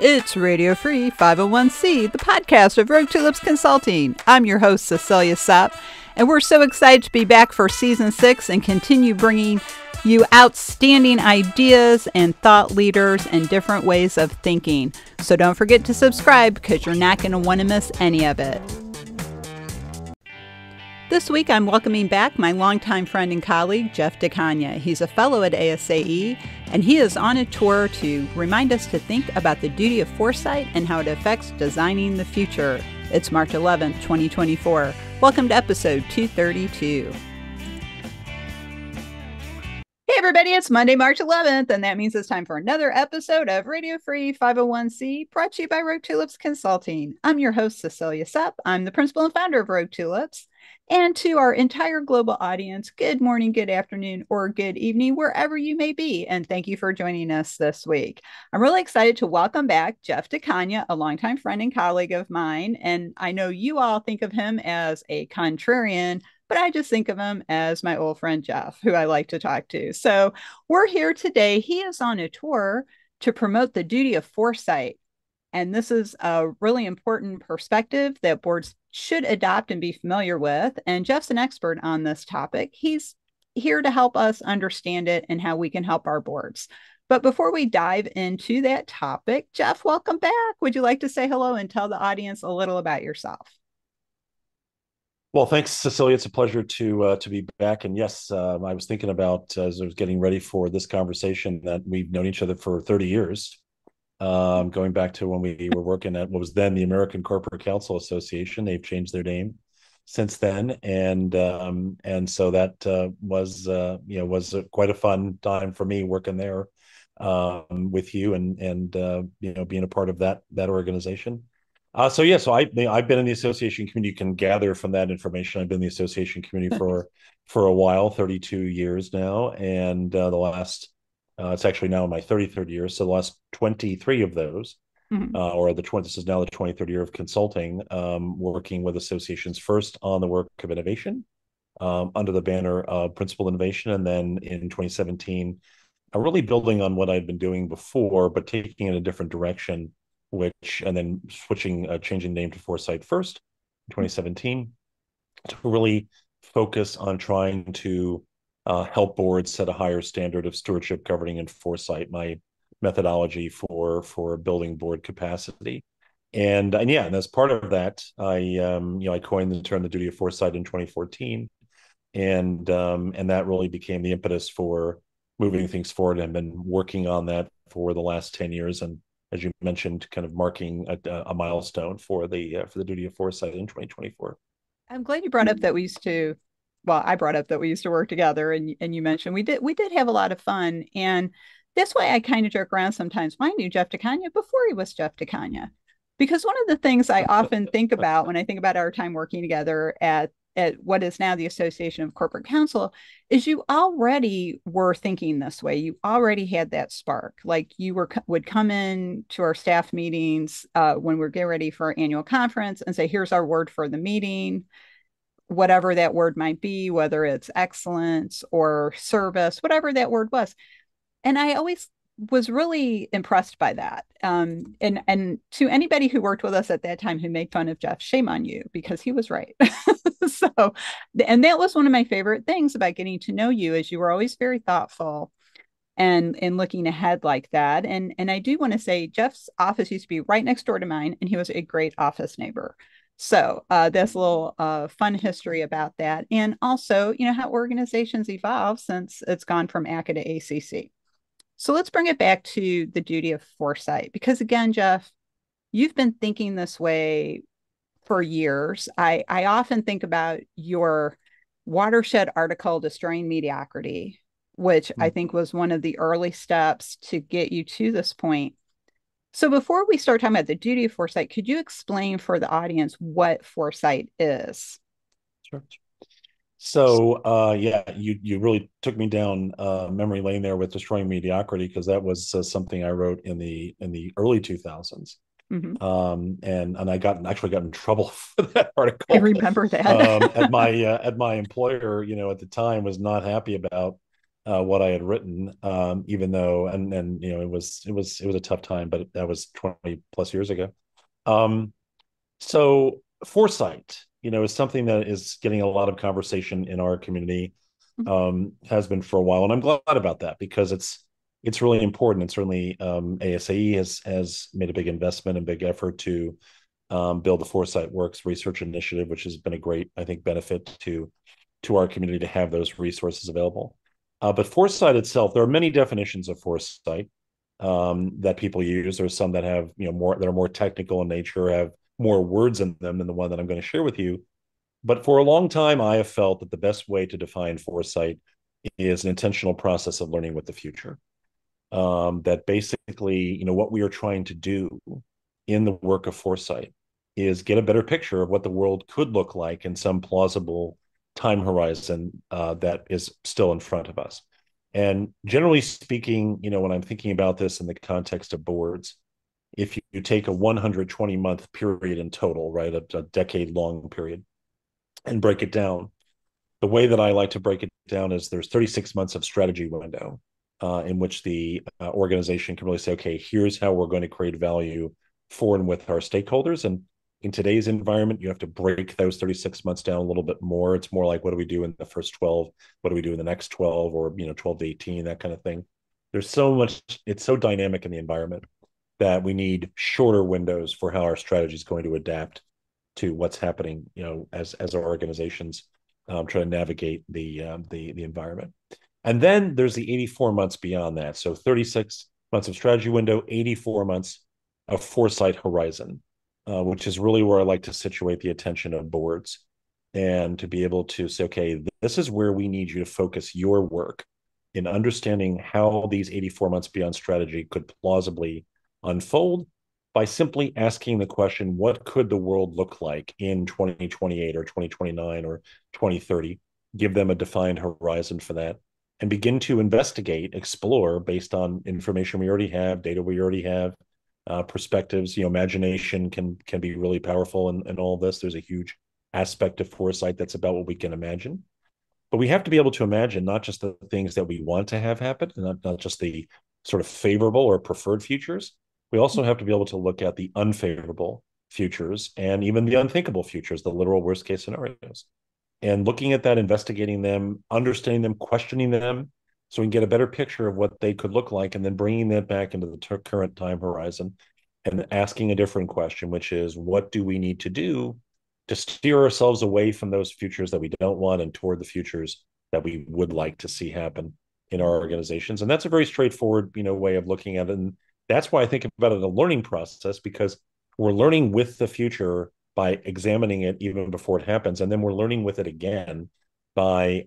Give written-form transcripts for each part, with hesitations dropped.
It's Radio Free 501c, the podcast of Rogue Tulips Consulting. I'm your host, Cecilia Sapp, and we're so excited to be back for Season 6 and continue bringing you outstanding ideas and thought leaders and different ways of thinking. So don't forget to subscribe because you're not going to want to miss any of it. This week, I'm welcoming back my longtime friend and colleague, Jeff Cagna. He's a fellow at ASAE, and he is on a tour to remind us to think about the duty of foresight and how it affects designing the future. It's March 11th, 2024. Welcome to episode 232. Hey everybody, it's Monday, March 11th, and that means it's time for another episode of Radio Free 501c, brought to you by Rogue Tulips Consulting. I'm your host, Cecilia Sapp. I'm the principal and founder of Rogue Tulips. And to our entire global audience, good morning, good afternoon, or good evening, wherever you may be. And thank you for joining us this week. I'm really excited to welcome back Jeff Cagna, a longtime friend and colleague of mine. And I know you all think of him as a contrarian, but I just think of him as my old friend Jeff, who I like to talk to. So we're here today. He is on a tour to promote the duty of foresight. And this is a really important perspective that boards should adopt and be familiar with. And Jeff's an expert on this topic. He's here to help us understand it and how we can help our boards. But before we dive into that topic, Jeff, welcome back. Would you like to say hello and tell the audience a little about yourself? Well, thanks, Cecilia. It's a pleasure to be back. And yes, I was thinking about, as I was getting ready for this conversation, that we've known each other for 30 years. Going back to when we were working at what was then the American Corporate Counsel Association. They've changed their name since then, and so that was quite a fun time for me working there with you and being a part of that organization. So I've been in the association community. You can gather from that information. I've been in the association community for a while, 32 years now, and the last. It's actually now in my 33rd year. So the last 23 of those, this is now the 23rd year of consulting, working with associations first on the work of innovation under the banner of Principal Innovation. And then in 2017, really building on what I'd been doing before, but taking it in a different direction, and then changing the name to Foresight First in 2017 to really focus on trying to help boards set a higher standard of stewardship, governing, and foresight. My methodology for building board capacity, and as part of that, I coined the term the duty of foresight in 2014, and that really became the impetus for moving things forward. I've been working on that for the last 10 years, and as you mentioned, kind of marking a milestone for the duty of foresight in 2024. I'm glad you brought up that I brought up that we used to work together, and you mentioned we did have a lot of fun. And that's why I kind of joke around sometimes. I knew Jeff Cagna before he was Jeff Cagna, because one of the things I often think about when I think about our time working together at what is now the Association of Corporate Counsel is you already were thinking this way. You already had that spark. Like you would come in to our staff meetings when we're getting ready for our annual conference and say, here's our word for the meeting. Whatever that word might be, whether it's excellence or service, whatever that word was. And I always was really impressed by that. And to anybody who worked with us at that time who made fun of Jeff, shame on you, because he was right. And that was one of my favorite things about getting to know you, is you were always very thoughtful and looking ahead like that. And I do want to say Jeff's office used to be right next door to mine, and he was a great office neighbor. So that's a little fun history about that. And also, how organizations evolve since it's gone from ACA to ACC. So let's bring it back to the duty of foresight, because again, Jeff, you've been thinking this way for years. I often think about your watershed article, Destroying Mediocrity, which I think was one of the early steps to get you to this point. So before we start talking about the duty of foresight, could you explain for the audience what foresight is? Sure. So you really took me down memory lane there with Destroying Mediocrity, because that was something I wrote in the early 2000s. And I actually got in trouble for that article. I remember that. at my employer, at the time, was not happy about what I had written, even though, and it was a tough time, but that was 20 plus years ago. Um, so foresight, is something that is getting a lot of conversation in our community, has been for a while, and I'm glad about that because it's really important. And certainly, ASAE has made a big investment and big effort to build the Foresight Works research initiative, which has been a great, I think, benefit to our community to have those resources available. But foresight itself, there are many definitions of foresight that people use. There's some that have more that are more technical in nature, have more words in them than the one that I'm going to share with you. But for a long time, I have felt that the best way to define foresight is an intentional process of learning with the future. That basically, what we are trying to do in the work of foresight is get a better picture of what the world could look like in some plausible time horizon that is still in front of us. And generally speaking, when I'm thinking about this in the context of boards, if you take a 120-month period in total, right, a decade long period, and break it down, the way that I like to break it down is there's 36 months of strategy window in which the organization can really say, okay, here's how we're going to create value for and with our stakeholders. And in today's environment, you have to break those 36 months down a little bit more. It's more like, what do we do in the first 12? What do we do in the next 12, or 12 to 18, that kind of thing. There's so much, it's so dynamic in the environment that we need shorter windows for how our strategy is going to adapt to what's happening, as our organizations try to navigate the environment. And then there's the 84 months beyond that. So 36 months of strategy window, 84 months of foresight horizon, which is really where I like to situate the attention of boards, and to be able to say, okay, this is where we need you to focus your work in understanding how these 84 months beyond strategy could plausibly unfold by simply asking the question, what could the world look like in 2028 or 2029 or 2030? Give them a defined horizon for that and begin to investigate, explore based on information we already have, data we already have, perspectives. Imagination can be really powerful in all this. There's a huge aspect of foresight that's about what we can imagine. But we have to be able to imagine not just the things that we want to have happen, and not just the sort of favorable or preferred futures. We also have to be able to look at the unfavorable futures and even the unthinkable futures, the literal worst case scenarios. And looking at that, investigating them, understanding them, questioning them, so we can get a better picture of what they could look like, and then bringing that back into the current time horizon and asking a different question, which is, what do we need to do to steer ourselves away from those futures that we don't want and toward the futures that we would like to see happen in our organizations? And that's a very straightforward, way of looking at it. And that's why I think about it as a learning process, because we're learning with the future by examining it even before it happens. And then we're learning with it again by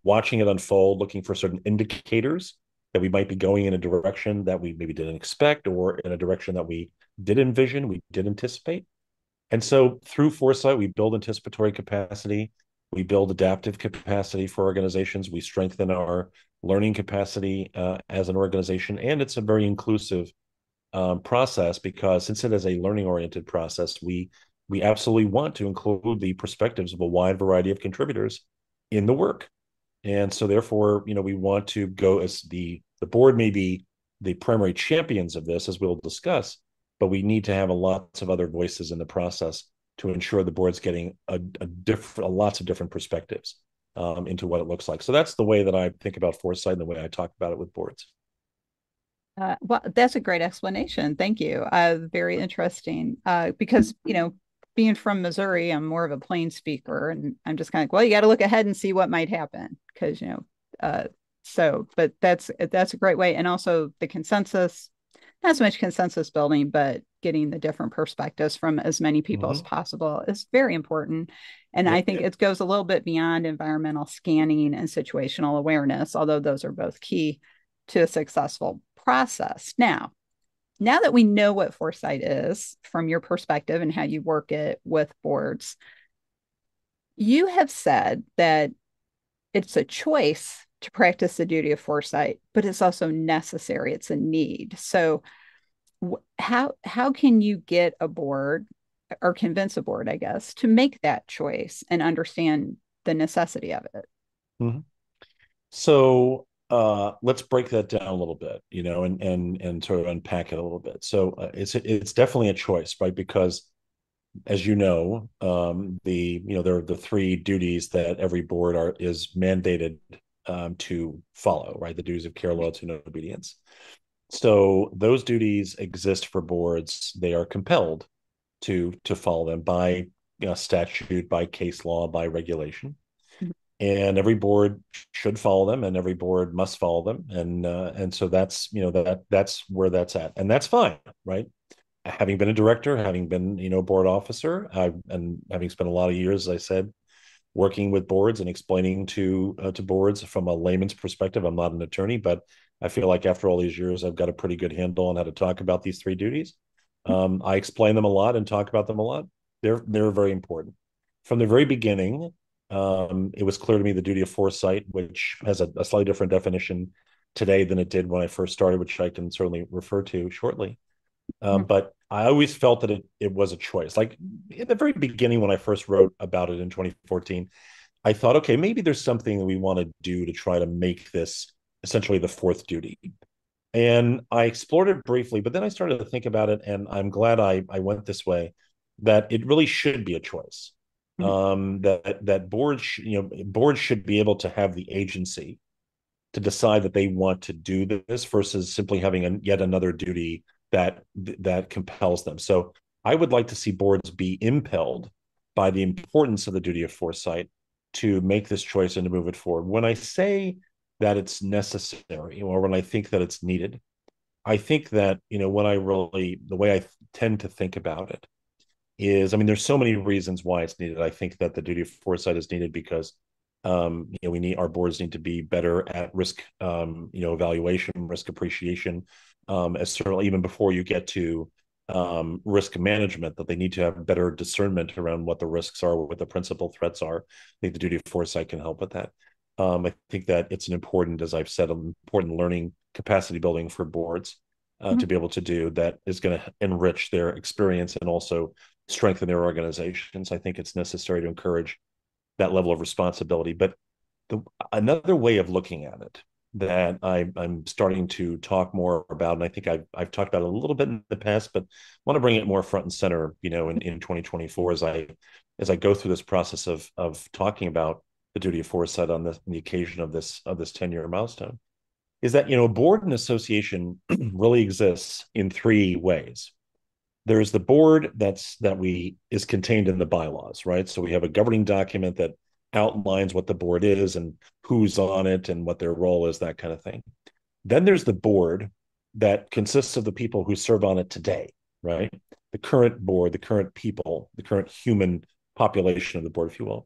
watching it unfold, looking for certain indicators that we might be going in a direction that we maybe didn't expect, or in a direction that we did envision, we did anticipate. And so through foresight, we build anticipatory capacity, we build adaptive capacity for organizations, we strengthen our learning capacity as an organization. And it's a very inclusive process, because since it is a learning oriented process, we absolutely want to include the perspectives of a wide variety of contributors in the work. And so therefore, we want to go, as the board may be the primary champions of this, as we'll discuss, but we need to have lots of other voices in the process to ensure the board's getting lots of different perspectives into what it looks like. So that's the way that I think about foresight and the way I talk about it with boards. Well, that's a great explanation. Thank you. Very interesting. Because, being from Missouri, I'm more of a plain speaker, and I'm just kind of, well, you got to look ahead and see what might happen, because, but that's a great way. And also the consensus, not so much consensus building, but getting the different perspectives from as many people as possible is very important. And I think it goes a little bit beyond environmental scanning and situational awareness, although those are both key to a successful process. Now that we know what foresight is from your perspective and how you work it with boards, you have said that it's a choice to practice the duty of foresight, but it's also necessary. It's a need. So how can you get a board, or convince a board, I guess, to make that choice and understand the necessity of it? Mm-hmm. So let's break that down a little bit, and sort of unpack it a little bit. So it's definitely a choice, right? Because as you know, there are the three duties that every board is mandated to follow, right? The duties of care, loyalty, and obedience. So those duties exist for boards. They are compelled to follow them by statute, by case law, by regulation, and every board should follow them, and every board must follow them, and so that's that's where that's at, and that's fine, right? Having been a director, having been board officer, and having spent a lot of years, as I said, working with boards and explaining to boards from a layman's perspective. I'm not an attorney, but I feel like after all these years, I've got a pretty good handle on how to talk about these three duties. I explain them a lot and talk about them a lot. They're very important. From the very beginning, it was clear to me the duty of foresight, which has a slightly different definition today than it did when I first started, which I can certainly refer to shortly. But I always felt that it was a choice. Like at the very beginning, when I first wrote about it in 2014, I thought, okay, maybe there's something that we want to do to try to make this essentially the fourth duty. And I explored it briefly, but then I started to think about it, and I'm glad I went this way. That it really should be a choice. That boards should be able to have the agency to decide that they want to do this versus simply having yet another duty that compels them. So I would like to see boards be impelled by the importance of the duty of foresight to make this choice and to move it forward. When I say that it's necessary, or when I think that it's needed, I think that the way I tend to think about it is, I mean, there's so many reasons why it's needed. I think that the duty of foresight is needed because our boards need to be better at risk, evaluation, risk appreciation, as certainly even before you get to risk management, that they need to have better discernment around what the risks are, what the principal threats are. I think the duty of foresight can help with that. I think that it's an important, as I've said, an important learning capacity building for boards to be able to do that is going to enrich their experience and also strengthen their organizations. I think it's necessary to encourage that level of responsibility. But another way of looking at it that I'm starting to talk more about, and I think I've talked about it a little bit in the past, but want to bring it more front and center, in 2024 as I go through this process of talking about the duty of foresight on the occasion of this 10-year milestone, is that a board and association really exists in three ways. There's the board is contained in the bylaws, right? So we have a governing document that outlines what the board is and who's on it and what their role is, that kind of thing. Then there's the board that consists of the people who serve on it today, right? The current board, the current people, the current human population of the board, if you will.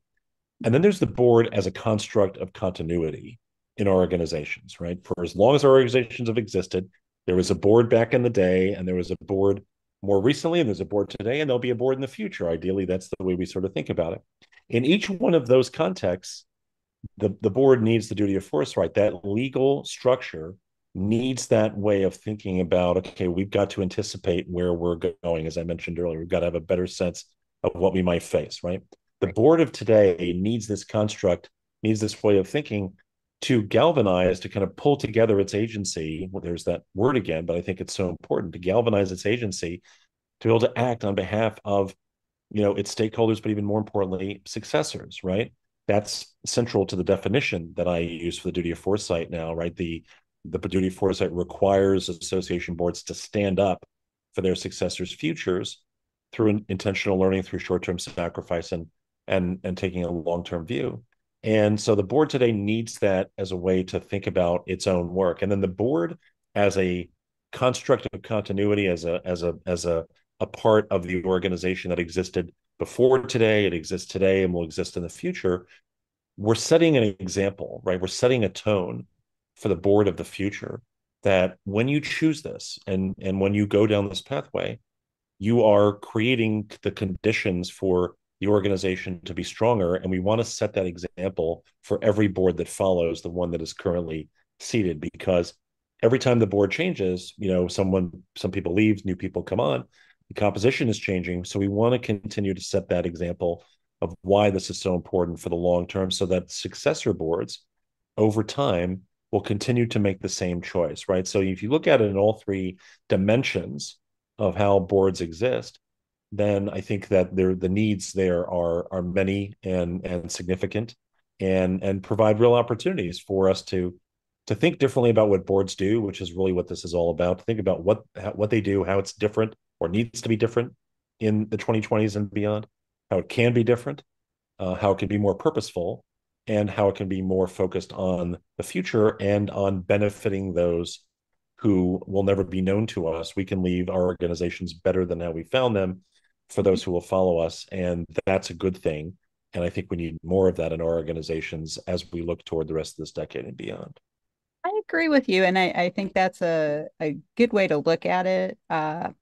And then there's the board as a construct of continuity in our organizations, right? For as long as our organizations have existed, there was a board back in the day, and there was a board more recently, and there's a board today, and there'll be a board in the future. Ideally, that's the way we sort of think about it. In each one of those contexts, the board needs the duty of foresight. That legal structure needs that way of thinking about, okay, we've got to anticipate where we're going. As I mentioned earlier, we've got to have a better sense of what we might face, right? The board of today needs this construct, needs this way of thinking to galvanize, to kind of pull together its agency. Well, there's that word again, but I think it's so important to galvanize its agency to be able to act on behalf of, its stakeholders, but even more importantly, successors, right? That's central to the definition that I use for the duty of foresight now, right? The duty of foresight requires association boards to stand up for their successors' futures through intentional learning, through short-term sacrifice, and taking a long-term view. And so the board today needs that as a way to think about its own work. And then the board as a construct of continuity, as a part of the organization that existed before today, it exists today, and will exist in the future. We're setting an example, right? We're setting a tone for the board of the future, that when you choose this and when you go down this pathway, you are creating the conditions for the organization to be stronger. And we want to set that example for every board that follows the one that is currently seated, because every time the board changes, some people leave, new people come on, the composition is changing. So we want to continue to set that example of why this is so important for the long term, so that successor boards over time will continue to make the same choice, right? So if you look at it in all three dimensions of how boards exist, then I think that the needs there are many and significant, and provide real opportunities for us to think differently about what boards do, which is really what this is all about. To think about what they do, how it's different or needs to be different in the 2020s and beyond, how it can be different, how it can be more purposeful, and how it can be more focused on the future and on benefiting those who will never be known to us. We can leave our organizations better than how we found them for those who will follow us. And that's a good thing. And I think we need more of that in our organizations as we look toward the rest of this decade and beyond. I agree with you, and I think that's a good way to look at it. I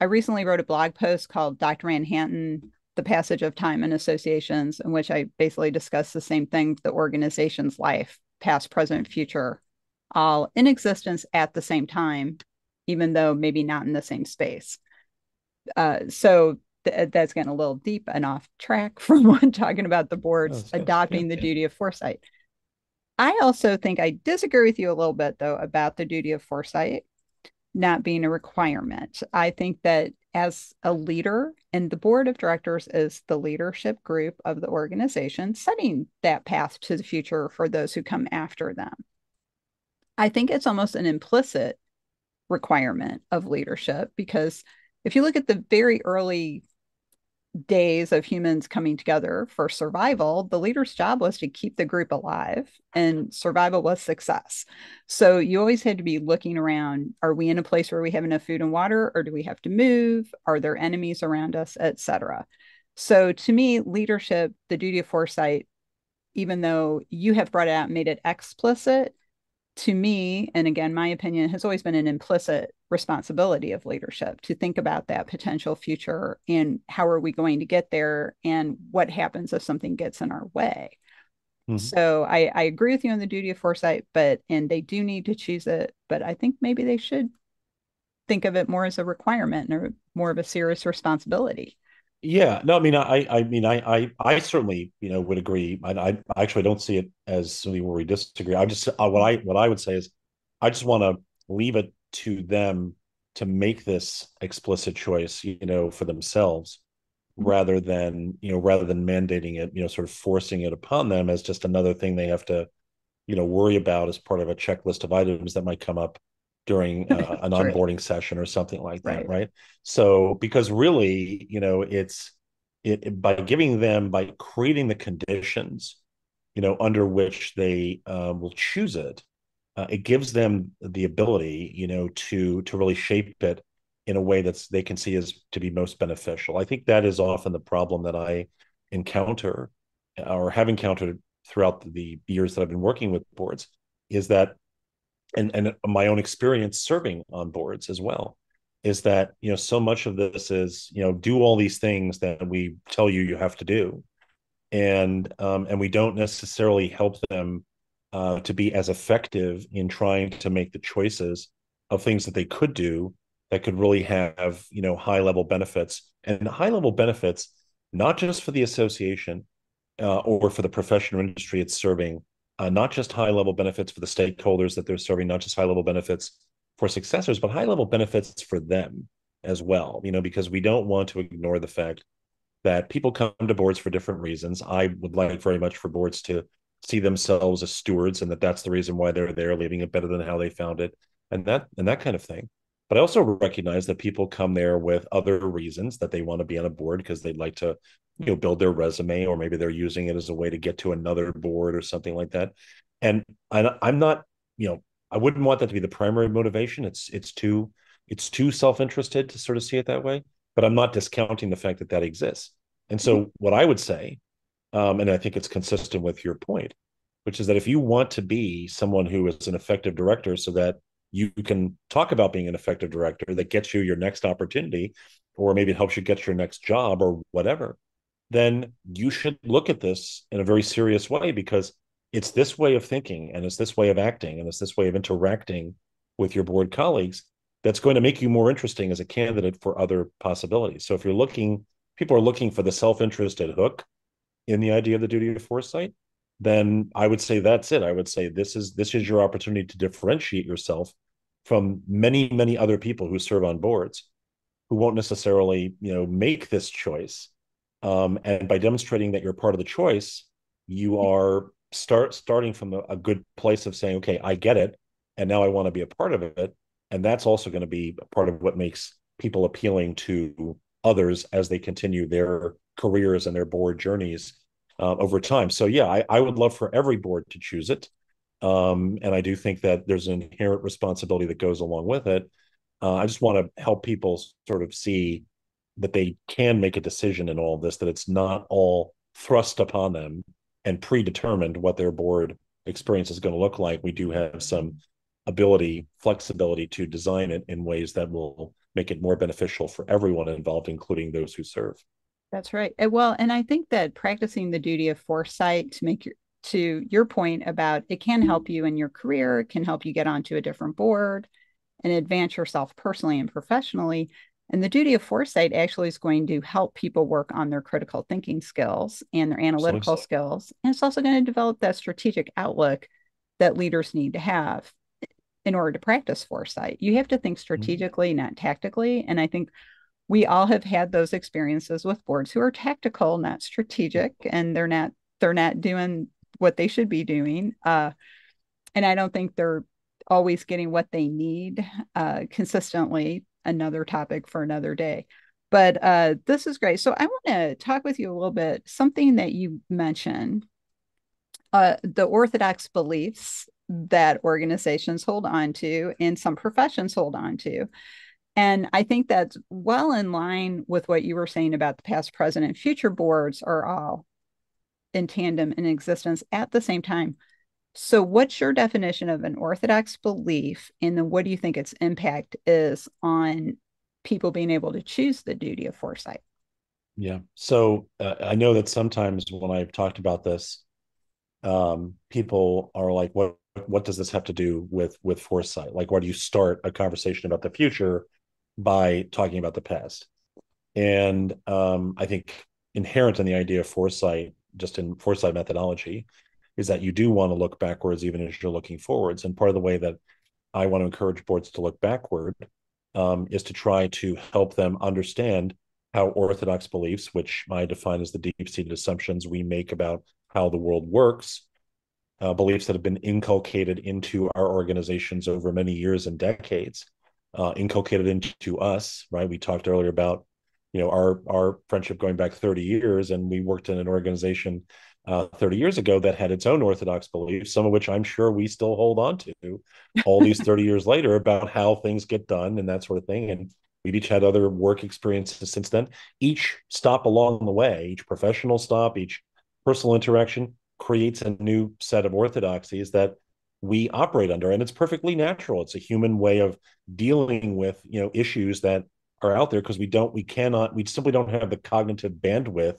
recently wrote a blog post called Dr. Manhattan, The Passage of Time in Associations, in which I basically discuss the same thing, the organization's life, past, present, future, all in existence at the same time, even though maybe not in the same space. That's getting a little deep and off track from one talking about the Oh, boards that's good. Yeah. adopting the duty of foresight. I also think I disagree with you a little bit, though, about the duty of foresight not being a requirement. I think that as a leader, and the board of directors is the leadership group of the organization, setting that path to the future for those who come after them. I think it's almost an implicit requirement of leadership because if you look at the very early days of humans coming together for survival, the leader's job was to keep the group alive, and survival was success. So you always had to be looking around. Are we in a place where we have enough food and water, or do we have to move? Are there enemies around us, etc.? So to me, leadership, the duty of foresight, even though you have brought it out and made it explicit, to me, and again, my opinion has always been an implicit responsibility of leadership to think about that potential future and how are we going to get there and what happens if something gets in our way. Mm-hmm. So I agree with you on the duty of foresight, and they do need to choose it, but I think maybe they should think of it more as a requirement or more of a serious responsibility. Yeah, no, I mean, I certainly, would agree. I actually don't see it as something where we disagree. I just, what I would say is, I just want to leave it to them to make this explicit choice, for themselves, rather than mandating it, sort of forcing it upon them as just another thing they have to, worry about as part of a checklist of items that might come up during an True. onboarding session or something like that, Right. right? So because really, by creating the conditions, under which they will choose it, it gives them the ability, to really shape it in a way that's they can see as to be most beneficial. I think that is often the problem that I encounter or have encountered throughout the years that I've been working with boards, is that, and my own experience serving on boards as well, is that, so much of this is, do all these things that we tell you you have to do, and we don't necessarily help them to be as effective in trying to make the choices of things that they could do that could really have, high level benefits, and high level benefits not just for the association or for the profession or industry it's serving, not just high level benefits for the stakeholders that they're serving, not just high level benefits for successors, but high level benefits for them as well. Because we don't want to ignore the fact that people come to boards for different reasons. I would like very much for boards to see themselves as stewards, and that's the reason why they're there, leaving it better than how they found it, and that kind of thing. But I also recognize that people come there with other reasons that they want to be on a board because they'd like to, build their resume, or maybe they're using it as a way to get to another board or something like that. And I'm not, I wouldn't want that to be the primary motivation. It's too self-interested to sort of see it that way. But I'm not discounting the fact that that exists. And so what I would say, and I think it's consistent with your point, which is that if you want to be someone who is an effective director so that you can talk about being an effective director that gets you your next opportunity, or maybe it helps you get your next job or whatever, then you should look at this in a very serious way, because it's this way of thinking and it's this way of acting and it's this way of interacting with your board colleagues that's going to make you more interesting as a candidate for other possibilities. So if people are looking for the self-interested hook in the idea of the duty of foresight, then I would say that's it. I would say this is your opportunity to differentiate yourself from many, many other people who serve on boards who won't necessarily, make this choice. And by demonstrating that you're part of the choice, you are starting from a good place of saying, okay, I get it, and now I want to be a part of it. And that's also going to be part of what makes people appealing to others as they continue their careers and their board journeys over time. So yeah, I would love for every board to choose it. And I do think that there's an inherent responsibility that goes along with it. I just want to help people sort of see that they can make a decision in all of this, that it's not all thrust upon them and predetermined what their board experience is going to look like. We do have some flexibility to design it in ways that will make it more beneficial for everyone involved, including those who serve. That's right. Well, and I think that practicing the duty of foresight to your point about it can help you in your career, it can help you get onto a different board and advance yourself personally and professionally. And the duty of foresight actually is going to help people work on their critical thinking skills and their analytical Absolutely. skills. And it's also going to develop that strategic outlook that leaders need to have in order to practice foresight. You have to think strategically, not tactically. And I think we all have had those experiences with boards who are tactical, not strategic, and they're not doing what they should be doing. And I don't think they're always getting what they need consistently. Another topic for another day. But this is great. So I want to talk with you a little bit. Something that you mentioned, the orthodox beliefs that organizations hold on to and some professions hold on to. And I think that's well in line with what you were saying about the past, present, and future boards are all in tandem in existence at the same time. So, what's your definition of an orthodox belief? And then, what do you think its impact is on people being able to choose the duty of foresight? Yeah. So I know that sometimes when I've talked about this, people are like, what does this have to do with foresight? Like, why do you start a conversation about the future by talking about the past? And I think inherent in the idea of foresight, just in foresight methodology, is that you do want to look backwards even as you're looking forwards. And part of the way that I want to encourage boards to look backward is to try to help them understand how orthodox beliefs, which I define as the deep-seated assumptions we make about how the world works, beliefs that have been inculcated into our organizations over many years and decades, inculcated into us, right? We talked earlier about, our friendship going back 30 years, and we worked in an organization 30 years ago that had its own orthodox beliefs, some of which I'm sure we still hold on to all these 30 years later about how things get done and that sort of thing. And we've each had other work experiences since then. Each stop along the way, each professional stop, each personal interaction creates a new set of orthodoxies that we operate under, and it's perfectly natural. It's a human way of dealing with issues that are out there, because we simply don't have the cognitive bandwidth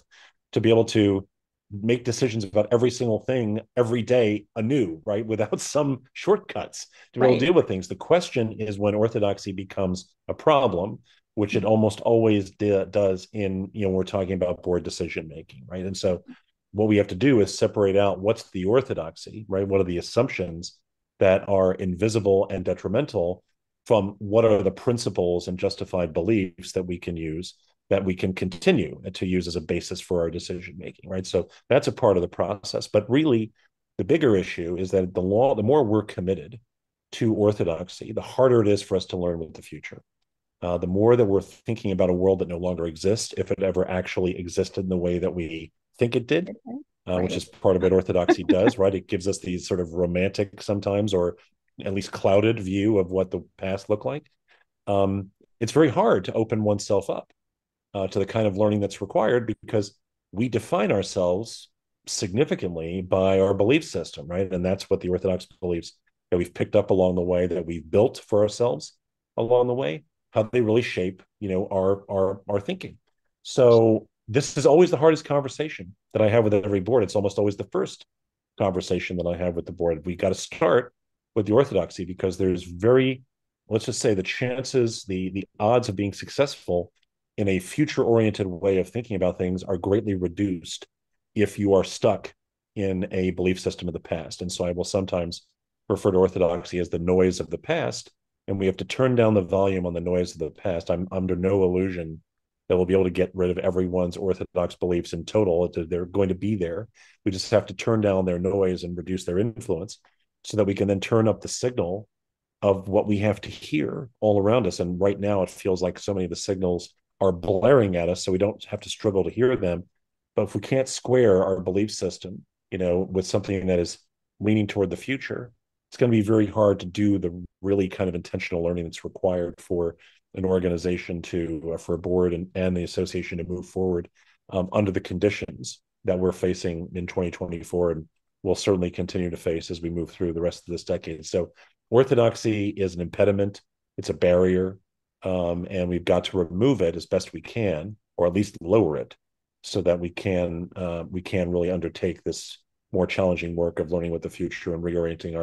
to be able to make decisions about every single thing every day anew, right? Without some shortcuts to be able to Right. deal with things. The question is when orthodoxy becomes a problem, which it almost always does in, we're talking about board decision making, right? And so what we have to do is separate out what's the orthodoxy, right? What are the assumptions that are invisible and detrimental from what are the principles and justified beliefs that we can use, that we can continue to use as a basis for our decision making, right? So that's a part of the process. But really, the bigger issue is that the more we're committed to orthodoxy, the harder it is for us to learn with the future. The more that we're thinking about a world that no longer exists, if it ever actually existed in the way that we think it did, which Right. is part of what orthodoxy does, right? It gives us these sort of romantic sometimes, or at least clouded view of what the past looked like. It's very hard to open oneself up to the kind of learning that's required, because we define ourselves significantly by our belief system, right? And that's what the orthodox beliefs that we've picked up along the way, that we've built for ourselves along the way, how they really shape, our thinking. So this is always the hardest conversation that I have with every board. It's almost always the first conversation that I have with the board. We got to start with the orthodoxy, because there's let's just say the chances, the odds of being successful in a future oriented way of thinking about things are greatly reduced if you are stuck in a belief system of the past. And so I will sometimes refer to orthodoxy as the noise of the past. And we have to turn down the volume on the noise of the past. I'm under no illusion that we'll be able to get rid of everyone's orthodox beliefs in total. They're going to be there. We just have to turn down their noise and reduce their influence so that we can then turn up the signal of what we have to hear all around us. And right now, it feels like so many of the signals are blaring at us, so we don't have to struggle to hear them. But if we can't square our belief system, with something that is leaning toward the future, it's going to be very hard to do the really kind of intentional learning that's required for an organization for a board and the association to move forward under the conditions that we're facing in 2024 and will certainly continue to face as we move through the rest of this decade. So orthodoxy is an impediment. It's a barrier. And we've got to remove it as best we can, or at least lower it, so that we can really undertake this more challenging work of learning what the future and reorienting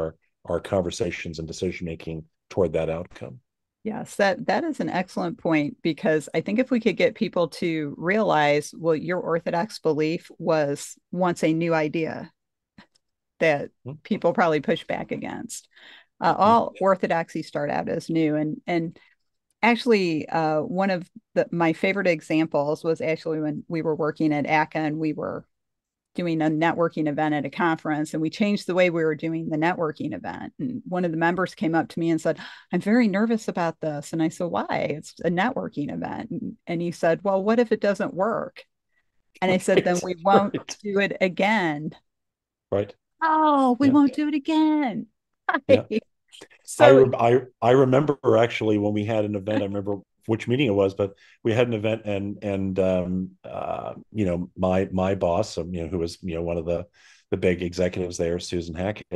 our conversations and decision making toward that outcome. Yes, that is an excellent point, because I think if we could get people to realize, well, your orthodox belief was once a new idea that people probably push back against. All orthodoxy start out as new, and actually, one of my favorite examples was actually when we were working at ACA and we were doing a networking event at a conference, and we changed the way we were doing the networking event. And one of the members came up to me and said, "I'm very nervous about this." And I said, "Why? It's a networking event." And he said, "Well, what if it doesn't work?" And I said, "Then we won't do it again." Right. Oh, we Yeah. won't do it again. Yeah. So I remember actually when we had an event. I remember which meeting it was, but we had an event, and my boss, who was one of the big executives there, Susan Hackett.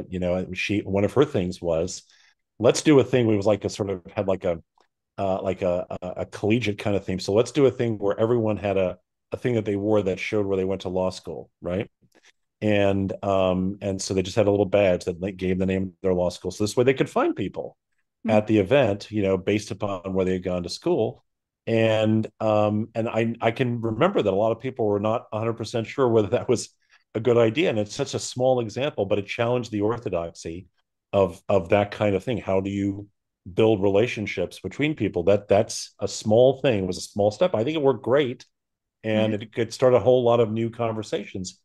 One of her things was, let's do a thing. We was like a sort of had like a collegiate kind of theme. So let's do a thing where everyone had a thing that they wore that showed where they went to law school, right? And so they just had a little badge that gave the name of their law school, so this way they could find people at the event, based upon where they had gone to school. And I can remember that a lot of people were not 100% sure whether that was a good idea, and it's such a small example, but it challenged the orthodoxy of that kind of thing. How do you build relationships between people? That's a small thing. It was a small step. I think it worked great, and it could start a whole lot of new conversations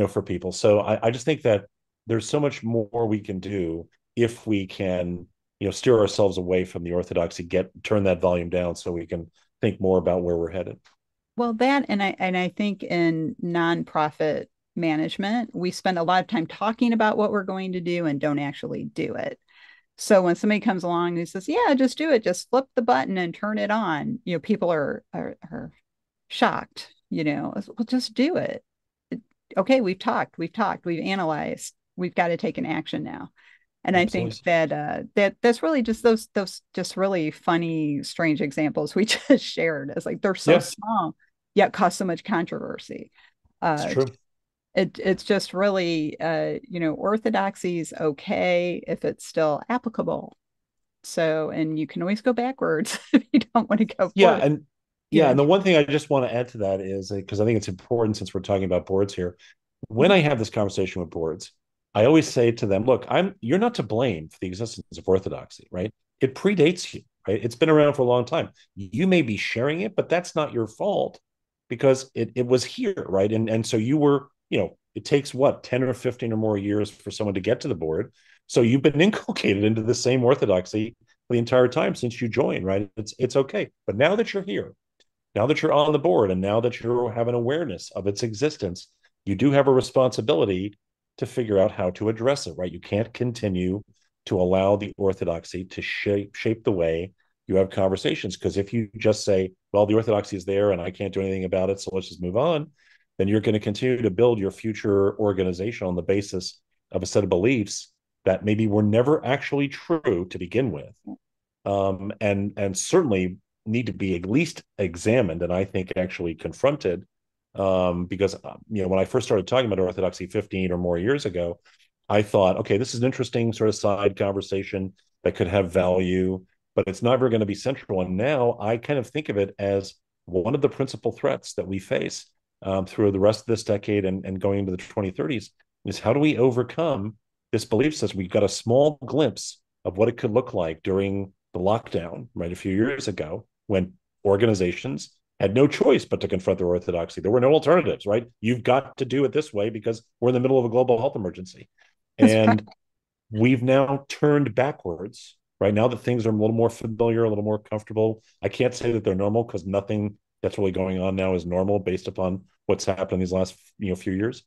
for people. So I just think that there's so much more we can do if we can, steer ourselves away from the orthodoxy, turn that volume down so we can think more about where we're headed. well, that and I think in nonprofit management, we spend a lot of time talking about what we're going to do and don't actually do it. So when somebody comes along and says, "Yeah, just do it, just flip the button and turn it on," people are shocked. Well, just do it. Okay, we've analyzed, we've got to take an action now. And I think Absolutely. that's really just those just really funny, strange examples we just shared. It's like they're so Yeah, small, yet cause so much controversy. it's Uh, true. it's just really, orthodoxy is okay if it's still applicable. So, and you can always go backwards if you don't want to go Yeah, forward. and You yeah, know, and the one thing I just want to add to that is, because I think it's important, since we're talking about boards here, when Mhm. I have this conversation with boards, I always say to them, "Look, you're not to blame for the existence of orthodoxy, right? It predates you, right? It's been around for a long time. You may be sharing it, but that's not your fault, because it was here, right? And so you were, it takes what, 10 or 15 or more years for someone to get to the board. So you've been inculcated into the same orthodoxy the entire time since you joined, right? It's okay. But now that you're here, now that you're on the board, and now that you have an awareness of its existence, you do have a responsibility to figure out how to address it, right? You can't continue to allow the orthodoxy to shape the way you have conversations. Because if you just say, well, the orthodoxy is there and I can't do anything about it, so let's just move on, then you're going to continue to build your future organization on the basis of a set of beliefs that maybe were never actually true to begin with, and certainly need to be at least examined, and I think actually confronted, because when I first started talking about orthodoxy 15 or more years ago, I thought, okay, this is an interesting sort of side conversation that could have value, but it's never going to be central. And now I kind of think of it as one of the principal threats that we face through the rest of this decade and going into the 2030s. is how do we overcome this belief system? We got a small glimpse of what it could look like during the lockdown, right, a few years ago, when organizations had no choice but to confront their orthodoxy. There were no alternatives, right? You've got to do it this way because we're in the middle of a global health emergency. That's right. And we've now turned backwards, right? Now that things are a little more familiar, a little more comfortable. I can't say that they're normal because nothing that's really going on now is normal based upon what's happened these last few years.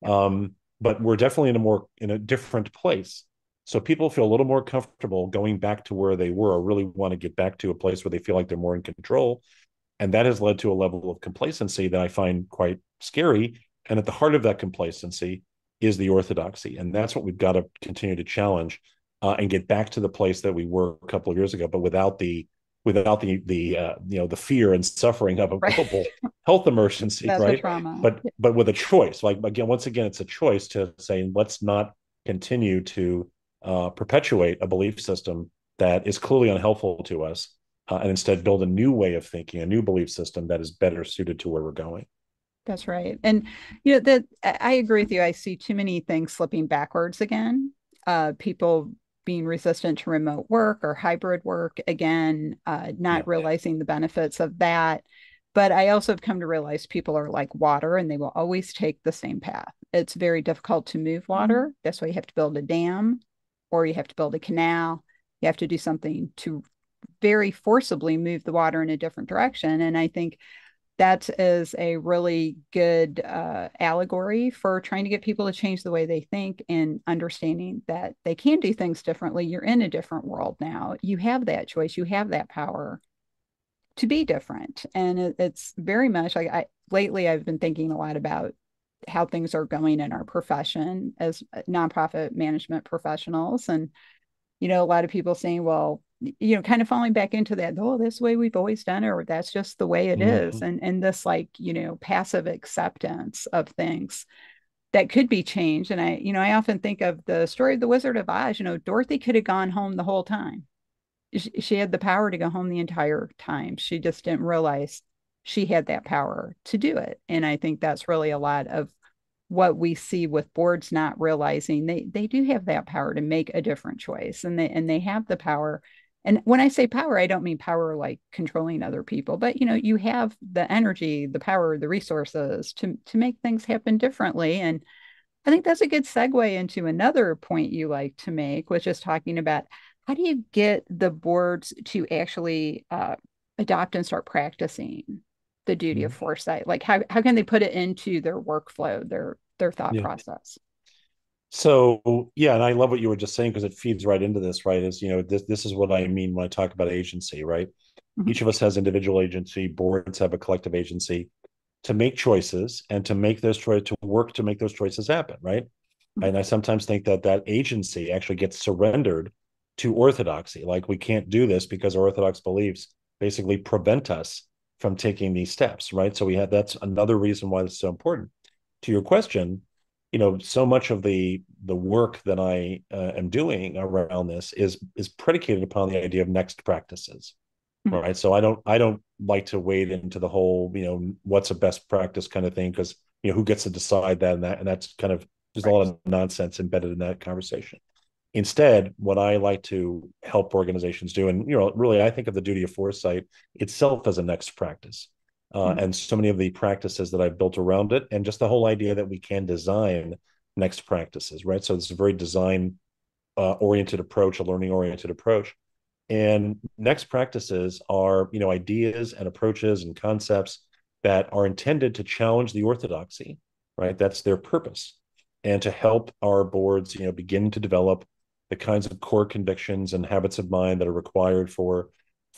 Yeah. But we're definitely in a different place. So people feel a little more comfortable going back to where they were, or really want to get back to a place where they feel like they're more in control. And that has led to a level of complacency that I find quite scary. And at the heart of that complacency is the orthodoxy. And that's what we've got to continue to challenge, and get back to the place that we were a couple of years ago, but without the fear and suffering of a Right. global health emergency, That's a right? trauma. But with a choice, like once again, it's a choice to say, let's not continue to perpetuate a belief system that is clearly unhelpful to us, and instead build a new way of thinking, a new belief system that is better suited to where we're going. That's right. And that I agree with you. I see too many things slipping backwards again. People being resistant to remote work or hybrid work again, Yeah. not realizing the benefits of that. But I also have come to realize people are like water and they will always take the same path. It's very difficult to move water. That's why you have to build a dam or you have to build a canal. You have to do something to very forcibly move the water in a different direction. And I think that is a really good allegory for trying to get people to change the way they think and understanding that they can do things differently. You're in a different world now. You have that choice. You have that power to be different. And it's very much like lately I've been thinking a lot about how things are going in our profession as nonprofit management professionals. And a lot of people saying, well, kind of falling back into that, oh, this way we've always done it, or that's just the way it is. Mm-hmm. And this like, passive acceptance of things that could be changed. And I often think of the story of the Wizard of Oz. Dorothy could have gone home the whole time. She had the power to go home the entire time. She just didn't realize she had that power to do it. And I think that's really a lot of what we see with boards not realizing they do have that power to make a different choice, and they have the power. And when I say power, I don't mean power like controlling other people, but you have the energy, the power, the resources to make things happen differently. And I think that's a good segue into another point you like to make, which is talking about how do you get the boards to actually adopt and start practicing the duty of foresight? Like how can they put it into their workflow, their thought Yeah. process? So yeah, and I love what you were just saying because it feeds right into this, right? Is this is what I mean when I talk about agency, right? Mhm. Each of us has individual agency, boards have a collective agency to make choices and to make those choices, to work to make those choices happen, right? Mhm. And I sometimes think that agency actually gets surrendered to orthodoxy. Like we can't do this because our orthodox beliefs basically prevent us from taking these steps, right? So that's another reason why this is so important. To your question, so much of the work that I am doing around this is predicated upon the idea of next practices, Mhm. right? So I don't like to wade into the whole what's a best practice kind of thing, because who gets to decide that, and that's kind of, there's a Right. lot of nonsense embedded in that conversation. Instead, what I like to help organizations do, and really, I think of the duty of foresight itself as a next practice, Mhm. and so many of the practices that I've built around it, and just the whole idea that we can design next practices, right? So it's a very design oriented approach, a learning oriented approach, and next practices are ideas and approaches and concepts that are intended to challenge the orthodoxy, right? That's their purpose, and to help our boards begin to develop the kinds of core convictions and habits of mind that are required for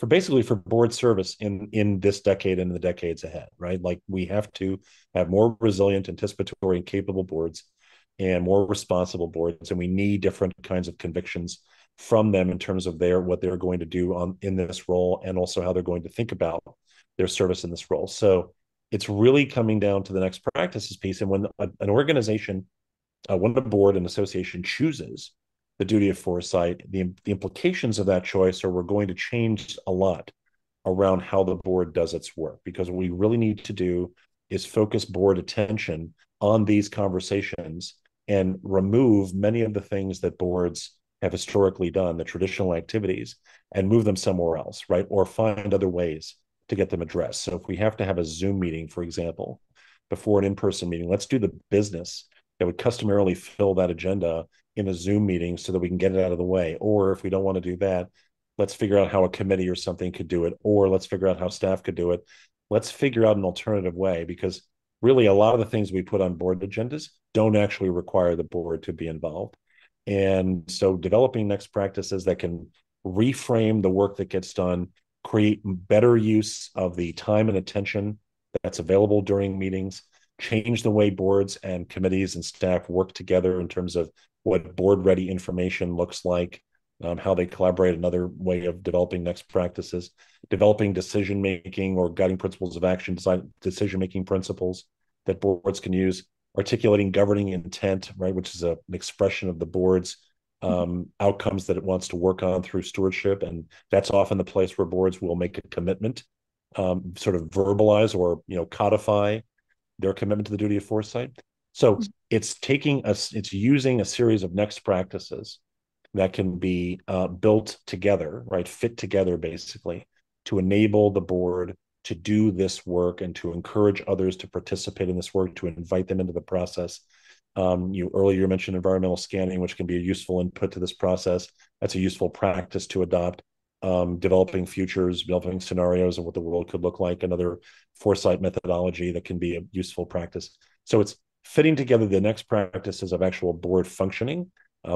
basically for board service in this decade and the decades ahead, right? Like we have to have more resilient, anticipatory, and capable boards, and more responsible boards, and we need different kinds of convictions from them in terms of what they're going to do in this role, and also how they're going to think about their service in this role. So it's really coming down to the next practices piece. And when an organization, when a board and association chooses the duty of foresight, the implications of that choice are we're going to change a lot around how the board does its work, because what we really need to do is focus board attention on these conversations and remove many of the things that boards have historically done, the traditional activities, and move them somewhere else, right? Or find other ways to get them addressed. So if we have to have a Zoom meeting, for example, before an in-person meeting, let's do the business that would customarily fill that agenda in a Zoom meeting so that we can get it out of the way. Or if we don't want to do that, let's figure out how a committee or something could do it, or let's figure out how staff could do it. Let's figure out an alternative way, because really a lot of the things we put on board agendas don't actually require the board to be involved. And so developing next practices that can reframe the work that gets done, create better use of the time and attention that's available during meetings, change the way boards and committees and staff work together in terms of what board ready information looks like, how they collaborate, another way of developing next practices, developing decision making or guiding principles of action, decision making principles that boards can use, articulating governing intent, right, which is an expression of the board's outcomes that it wants to work on through stewardship. And that's often the place where boards will make a commitment, sort of verbalize or codify their commitment to the duty of foresight. So it's using a series of next practices that can be built together, right, fit together basically, to enable the board to do this work and to encourage others to participate in this work, to invite them into the process. You earlier mentioned environmental scanning, which can be a useful input to this process. That's a useful practice to adopt. Developing futures, developing scenarios of what the world could look like, another foresight methodology that can be a useful practice. So it's fitting together the next practices of actual board functioning,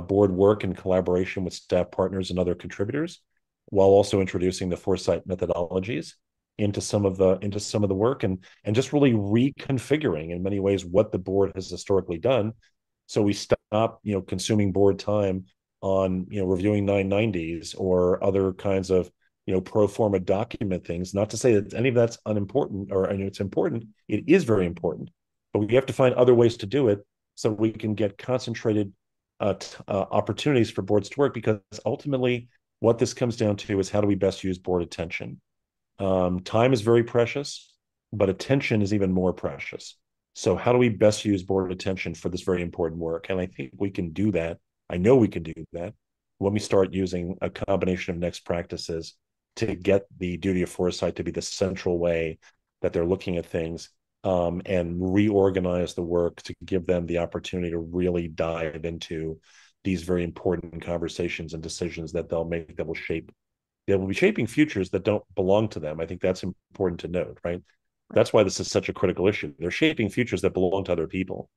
board work in collaboration with staff partners and other contributors, while also introducing the foresight methodologies into some of the work, and just really reconfiguring in many ways what the board has historically done, so we stop consuming board time on reviewing 990s or other kinds of pro forma document things. Not to say that any of that's unimportant, or it's important. It is very important, but we have to find other ways to do it so we can get concentrated opportunities for boards to work, because ultimately what this comes down to is how do we best use board attention. Time is very precious, but attention is even more precious. So how do we best use board attention for this very important work? And I think we can do that. I know we can do that when we start using a combination of next practices to get the duty of foresight to be the central way that they're looking at things, and reorganize the work to give them the opportunity to really dive into these very important conversations and decisions that they'll make, that will shape, they will be shaping futures that don't belong to them. I think that's important to note, right? That's why this is such a critical issue. They're shaping futures that belong to other people.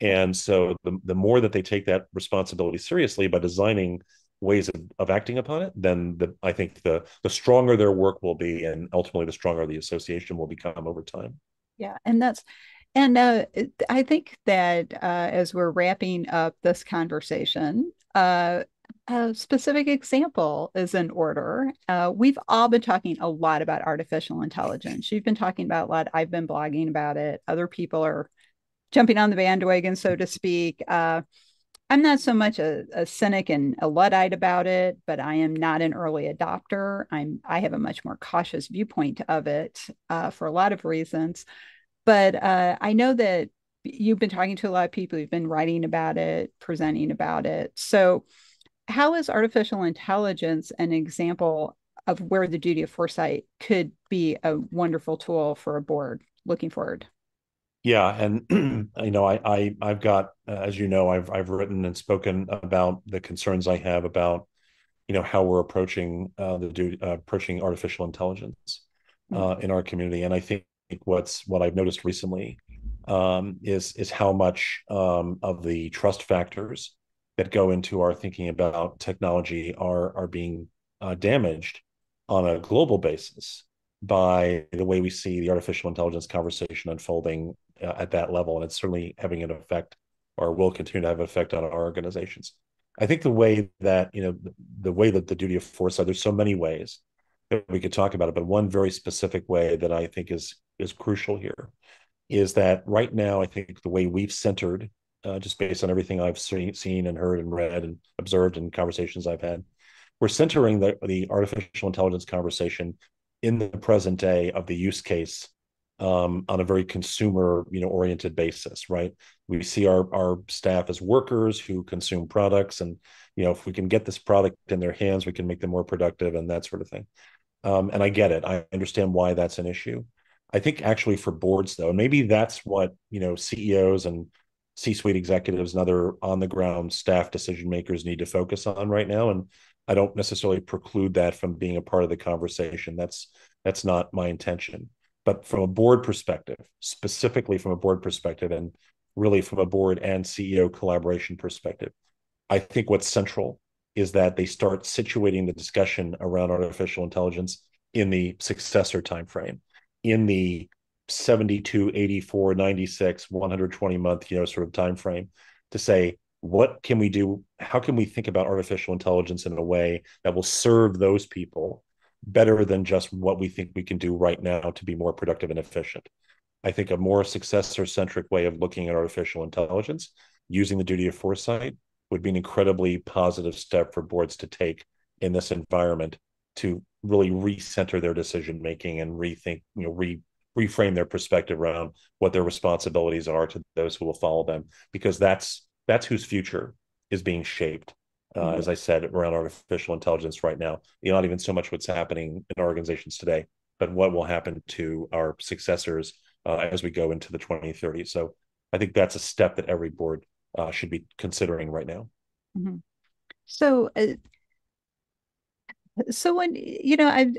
And so the more that they take that responsibility seriously by designing ways of acting upon it, then I think the stronger their work will be, and ultimately the stronger the association will become over time. Yeah, I think that as we're wrapping up this conversation, a specific example is in order. We've all been talking a lot about artificial intelligence. You've been talking about a lot. I've been blogging about it. Other people are jumping on the bandwagon, so to speak. I'm not so much a cynic and a Luddite about it, but I am not an early adopter. I have a much more cautious viewpoint of it for a lot of reasons. But I know that you've been talking to a lot of people. You've been writing about it, presenting about it. So how is artificial intelligence an example of where the duty of foresight could be a wonderful tool for a board looking forward? Yeah, and I've got, as you know, I've written and spoken about the concerns I have about how we're approaching approaching artificial intelligence in our community. And I think what I've noticed recently is how much of the trust factors that go into our thinking about technology are being damaged on a global basis by the way we see the artificial intelligence conversation unfolding at that level. And it's certainly having an effect, or will continue to have an effect, on our organizations. I think the way that the duty of foresight, there's so many ways that we could talk about it, but one very specific way that I think is crucial here is that right now, I think the way we've centered, just based on everything I've seen and heard and read and observed in conversations I've had, we're centering the artificial intelligence conversation in the present day of the use case on a very consumer, oriented basis, right? We see our staff as workers who consume products, and if we can get this product in their hands, we can make them more productive and that sort of thing. And I get it. I understand why that's an issue. I think actually for boards though, and maybe that's what CEOs and C-suite executives and other on the ground staff decision makers need to focus on right now. And I don't necessarily preclude that from being a part of the conversation. That's not my intention. But from a board perspective, specifically from a board perspective, and really from a board and CEO collaboration perspective, I think what's central is that they start situating the discussion around artificial intelligence in the successor timeframe, in the 72, 84, 96, 120 month, sort of timeframe, to say, what can we do? How can we think about artificial intelligence in a way that will serve those people better than just what we think we can do right now to be more productive and efficient? I think a more successor centric way of looking at artificial intelligence using the duty of foresight would be an incredibly positive step for boards to take in this environment to really recenter their decision making and rethink, reframe their perspective around what their responsibilities are to those who will follow them, because that's whose future is being shaped. Mhm. As I said, around artificial intelligence right now, not even so much what's happening in our organizations today, but what will happen to our successors as we go into the 2030s. So I think that's a step that every board should be considering right now. Mhm. So, so when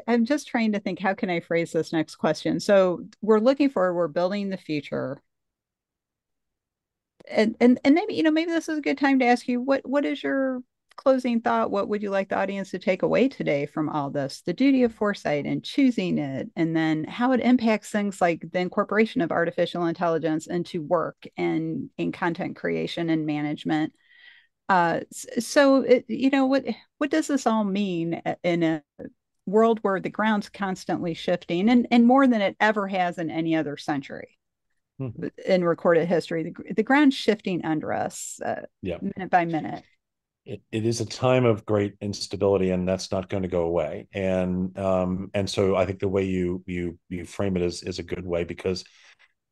I'm just trying to think, how can I phrase this next question? So we're looking for, we're building the future, and maybe maybe this is a good time to ask you, what is your closing thought? What would you like the audience to take away today from all this? The duty of foresight and choosing it, and then how it impacts things like the incorporation of artificial intelligence into work and in content creation and management. So what does this all mean in a world where the ground's constantly shifting, and more than it ever has in any other century Mm-hmm. in recorded history? The ground's shifting under us, Yeah. minute by minute. It is a time of great instability, and that's not going to go away. And so I think the way you frame it is a good way, because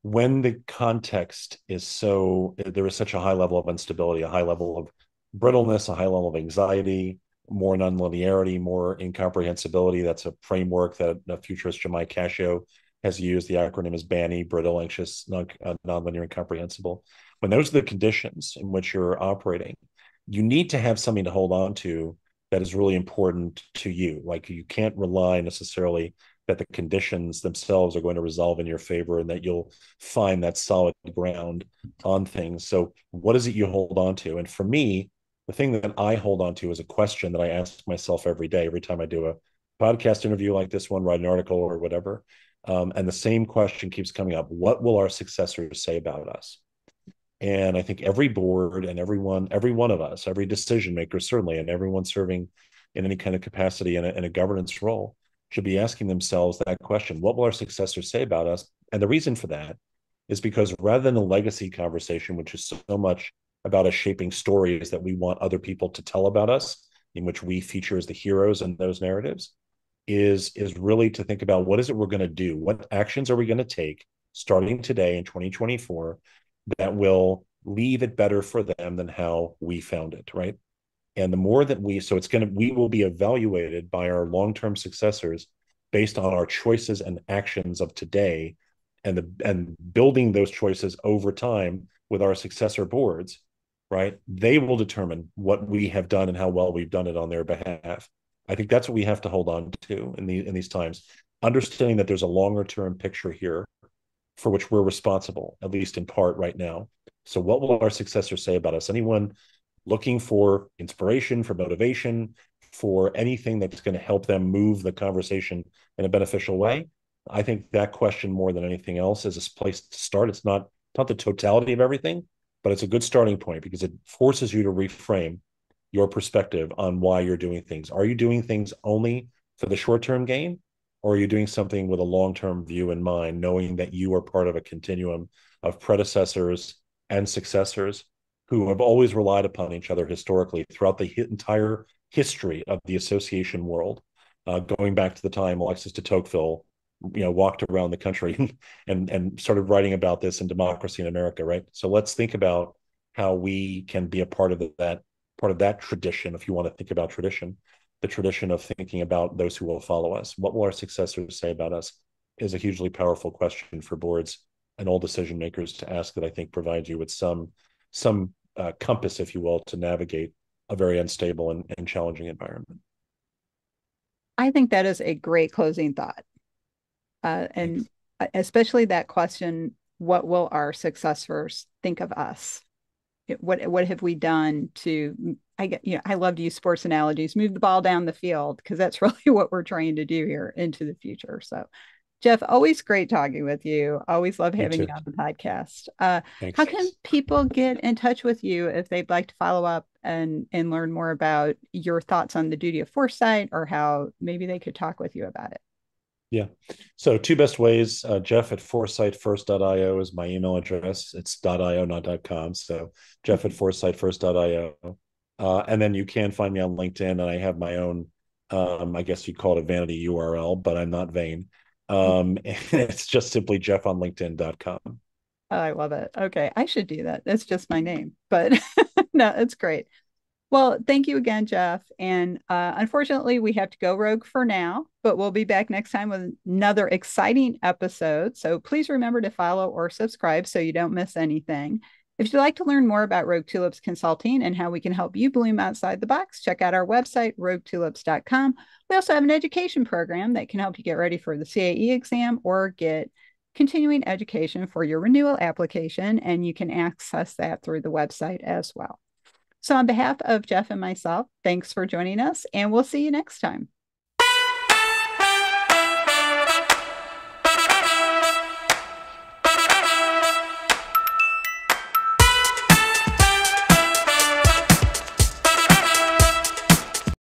when the context is there is such a high level of instability, a high level of brittleness, a high level of anxiety, more nonlinearity, more incomprehensibility. That's a framework that a futurist Jemai Cascio has used. The acronym is BANI: brittle, anxious, nonlinear, incomprehensible. When those are the conditions in which you're operating, you need to have something to hold on to that is really important to you. Like, you can't rely necessarily that the conditions themselves are going to resolve in your favor and that you'll find that solid ground on things. So what is it you hold on to? And for me, the thing that I hold on to is a question that I ask myself every day, every time I do a podcast interview like this one, write an article or whatever. And the same question keeps coming up: what will our successors say about us? And I think every board and every one of us, every decision maker, certainly, and everyone serving in any kind of capacity in a governance role should be asking themselves that question: what will our successors say about us? And the reason for that is because rather than a legacy conversation, which is so much about us shaping stories that we want other people to tell about us, in which we feature as the heroes in those narratives, is really to think about, what is it we're going to do? What actions are we going to take starting today in 2024 that will leave it better for them than how we found it, right? And the more that we will be evaluated by our long-term successors based on our choices and actions of today, and building those choices over time with our successor boards, right? They will determine what we have done and how well we've done it on their behalf. I think that's what we have to hold on to in these times, understanding that there's a longer term picture here for which we're responsible, at least in part right now. So what will our successors say about us? Anyone looking for inspiration, for motivation, for anything that's going to help them move the conversation in a beneficial way? I think that question, more than anything else, is a place to start. It's not the totality of everything, but it's a good starting point, because it forces you to reframe your perspective on why you're doing things. Are you doing things only for the short-term gain, or are you doing something with a long-term view in mind, knowing that you are part of a continuum of predecessors and successors who have always relied upon each other historically throughout the entire history of the association world, going back to the time Alexis de Tocqueville walked around the country and started writing about this in Democracy in America, right? So let's think about how we can be a part of that tradition, if you want to think about tradition, the tradition of thinking about those who will follow us. What will our successors say about us is a hugely powerful question for boards and all decision makers to ask, that I think provides you with some compass, if you will, to navigate a very unstable and challenging environment. I think that is a great closing thought. And Thanks. especially that question, what will our successors think of us? What have we done to, I get, I love to use sports analogies, move the ball down the field, because that's really what we're trying to do here into the future. So, Jeff, always great talking with you. Always love Me having you too. on the podcast. How Thanks. can people get in touch with you if they'd like to follow up and learn more about your thoughts on the duty of foresight, or how maybe they could talk with you about it? Yeah. So two best ways, Jeff at foresightfirst.io is my email address. It's .io, not .com. So Jeff at foresightfirst.io. And then you can find me on LinkedIn, and I have my own, I guess you'd call it a vanity URL, but I'm not vain. And it's just simply jeffonlinkedin.com. Oh, I love it. Okay, I should do that. That's just my name, but no, it's great. Well, thank you again, Jeff. And unfortunately, we have to go rogue for now, but we'll be back next time with another exciting episode. So please remember to follow or subscribe so you don't miss anything. If you'd like to learn more about Rogue Tulips Consulting and how we can help you bloom outside the box, check out our website, roguetulips.com. We also have an education program that can help you get ready for the CAE exam or get continuing education for your renewal application, and you can access that through the website as well. So, on behalf of Jeff and myself, thanks for joining us, and we'll see you next time.